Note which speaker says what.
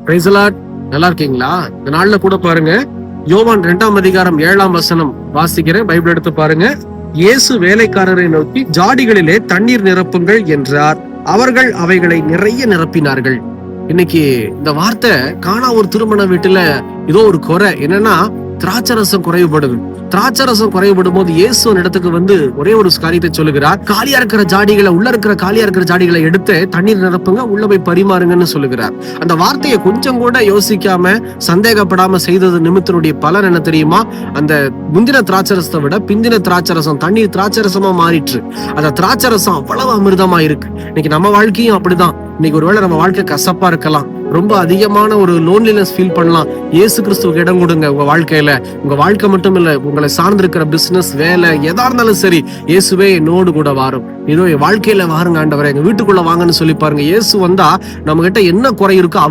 Speaker 1: Praise the Lord. நல்லா இருக்கீங்களா? இந்த நாள்ல கூட பாருங்க, யோவான் 2ஆம் அதிகாரம் 7ஆம் வசனம் வாசிக்கிறேன். பைபிள் எடுத்து பாருங்க. இயேசு வேலைக்காரரை நோக்கி, ஜாடிகளிலே தண்ணீர் நிரப்புங்கள் என்றார். அவர்கள் அவைகளை நிறைய நிரப்பினார்கள். இன்னைக்கு இந்த வார்த்தை காணா ஒரு திருமண வீட்டுல ஏதோ ஒரு குறை என்னன்னா, திராட்சரசம் குறைவுபடுது. திராட்சரசம் குறைவுபடும் போது இயேசு இடத்துக்கு வந்து ஒரே ஒரு காரியத்தை சொல்லுகிறார். காலியா இருக்கிற ஜாடிகளை, உள்ள இருக்கிற காலியா இருக்கிற ஜாடிகளை எடுத்து தண்ணீர் நிரப்புங்க, உள்ள போய் பரிமாறுங்கன்னு சொல்லுகிறார். அந்த வார்த்தையை கொஞ்சம் கூட யோசிக்காம, சந்தேகப்படாம செய்தது நிமித்தனுடைய பலன் என்ன தெரியுமா? அந்த முந்தின திராட்சரசத்தை விட பிந்தின திராட்சரசம் தண்ணீர் திராட்சரசமா மாறிற்று. அந்த திராட்சரசம் அவ்வளவு அமிர்தமா இருக்கு. இன்னைக்கு நம்ம வாழ்க்கையும் அப்படிதான். இன்னைக்கு ஒருவேளை நம்ம வாழ்க்கை கசப்பா இருக்கலாம், ரொம்ப அதிகமான ஒரு லோன்லினஸ் ஃபீல் பண்ணலாம். இயேசு கிறிஸ்துவுக்கு இடம் கொடுங்க உங்க வாழ்க்கையில. உங்க வாழ்க்கை மட்டும் இல்ல, உங்களை சார்ந்திருக்கிற பிசினஸ், வேலை, எதா இருந்தாலும் சரி, இயேசுவே என்னோடு கூட வாரும், இதோ என் வாழ்க்கையில வாருங்க ஆண்டவரே, எங்க வீட்டுக்குள்ள வாங்கன்னு சொல்லி பாருங்க. இயேசு வந்தா நம்ம கிட்ட என்ன குறை இருக்கோ